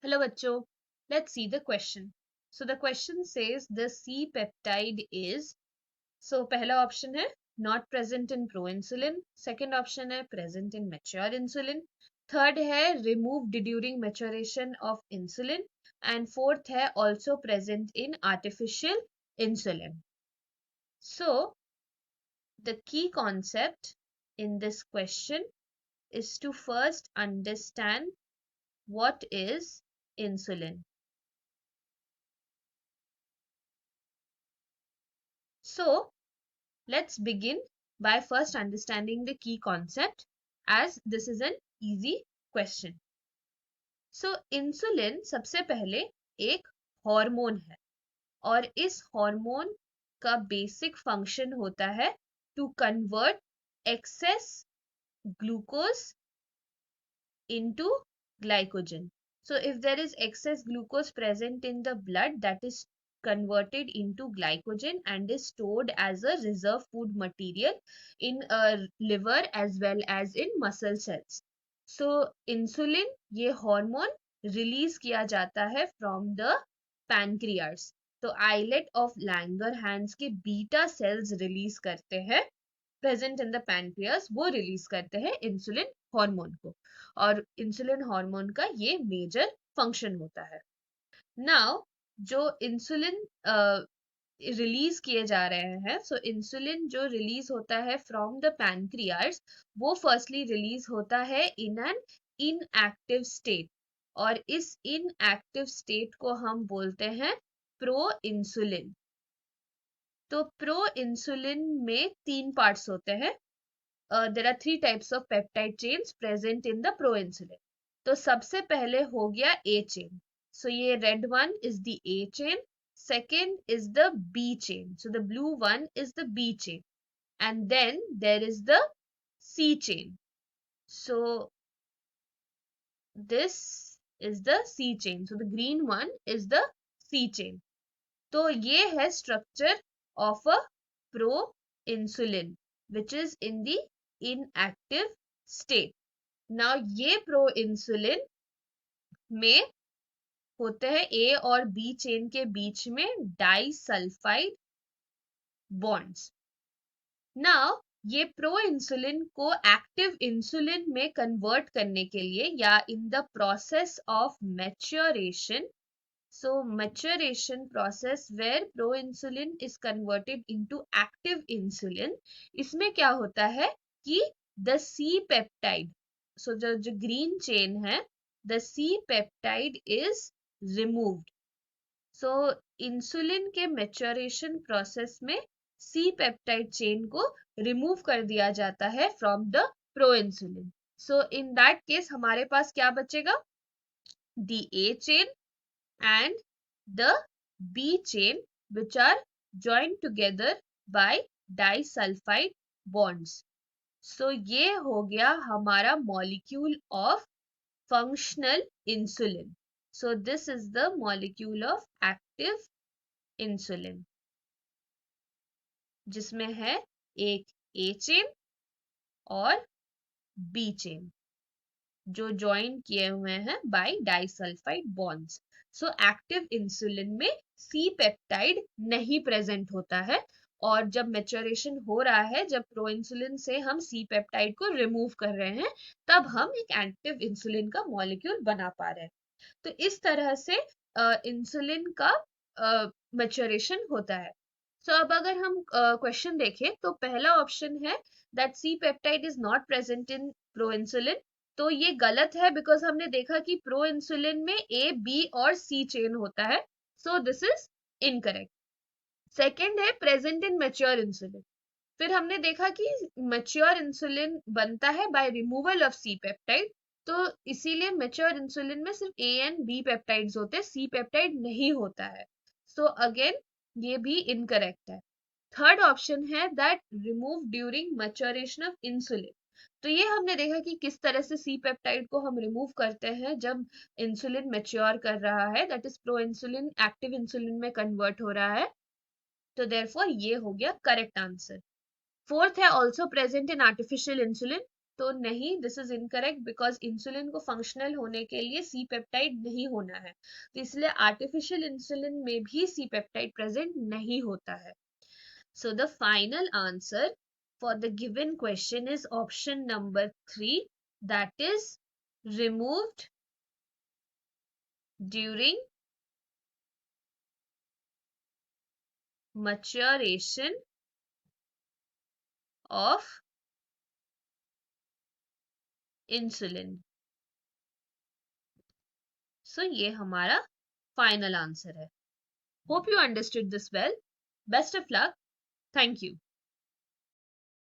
Hello bachcho, let's see the question. So the question says the C peptide is, so पहला option है not present in proinsulin, second option है present in mature insulin, third है removed during maturation of insulin, and fourth है also present in artificial insulin. So the key concept in this question is to first understand what is insulin. So let's begin by first understanding the key concept, as this is an easy question. So insulin सबसे पहले एक hormone है और इस hormone का basic function होता है to convert excess glucose into glycogen. So if there is excess glucose present in the blood, that is converted into glycogen and is stored as a reserve food material in liver as well as in muscle cells. So insulin ये hormone release किया जाता है from the pancreas. तो islet of Langerhans के beta cells release करते हैं present in the pancreas, वो release करते हैं इंसुलिन हार्मोन को, और इंसुलिन हार्मोन का ये मेजर फंक्शन होता है. नाउ जो इंसुलिन रिलीज किए जा रहे हैं, सो इंसुलिन जो रिलीज होता है फ्रॉम द पैनक्रियास, वो फर्स्टली रिलीज होता है इन एन इनएक्टिव स्टेट, और इस इनएक्टिव स्टेट को हम बोलते हैं प्रो इंसुलिन. तो प्रो इंसुलिन में तीन पार्ट्स होते हैं. There are three types of peptide chains present in the proinsulin. तो सबसे पहले हो गया A chain. So ये red one is the A chain. Second is the B chain. So the blue one is the B chain. And then there is the C chain. So this is the C chain. So the green one is the C chain. तो ये है structure of a proinsulin, which is in the inactive state. Now ये proinsulin में होते हैं A और B chain के बीच में डाइसल्फाइड बॉन्ड्स. Now ये प्रोइंसुलिन को एक्टिव इंसुलिन में कन्वर्ट करने के लिए, या in the process of maturation, so maturation process where proinsulin is converted into active insulin, इसमें क्या होता है कि the C peptide, so जो green chain है, the C peptide is removed. So insulin के maturation process में C peptide chain को remove कर दिया जाता है from the proinsulin. So in that case हमारे पास क्या बचेगा? The A chain and the B chain, which are joined together by disulfide bonds. So ये हो गया हमारा molecule of functional insulin. So this is the molecule of active insulin, जिसमें है एक A chain और B chain जो join किए हुए हैं by disulphide bonds. So active insulin में सी पेप्टाइड नहीं प्रेजेंट होता है, और जब मेच्योरेशन हो रहा है, जब प्रोइंसुलिन से हम सी पेप्टाइड को रिमूव कर रहे हैं, तब हम एक एक्टिव इंसुलिन का मॉलिक्यूल बना पा रहे हैं. तो इस तरह से इंसुलिन का मेच्योरेशन होता है. सो अब अगर हम क्वेश्चन देखें, तो पहला ऑप्शन है that C peptide is not present in proinsulin. तो ये गलत है, बिकॉज हमने देखा कि प्रो इंसुलिन में ए, बी और सी चेन होता है. So this is incorrect. Second है प्रेजेंट इन मैच्योर इंसुलिन. फिर हमने देखा कि मैच्योर इंसुलिन बनता है by removal of C peptide, तो इसीलिए मैच्योर इंसुलिन में सिर्फ ए एंड बी पेप्टाइड्स होते हैं, सी पेप्टाइड नहीं होता है. सो अगेन ये भी इनकरेक्ट है. थर्ड ऑप्शन है that remove during maturation of insulin. तो ये हमने देखा कि किस तरह से सी पेप्टाइड को हम रिमूव करते हैं जब इंसुलिन मैच्योर कर रहा है, that is pro insulin active insulin में कन्वर्ट हो रहा है. तो देयरफॉर ये हो गया करेक्ट आंसर. फोर्थ है also present in artificial insulin. तो नहीं, this is incorrect because insulin को फंक्शनल होने के लिए सी पेप्टाइड नहीं होना है, तो इसलिए आर्टिफिशियल इंसुलिन में भी सी पेप्टाइड प्रेजेंट नहीं होता है. So the final answer for the given question is option number 3, that is removed during maturation of insulin. So ये हमारा final answer है. Hope you understood this well. Best of luck. Thank you.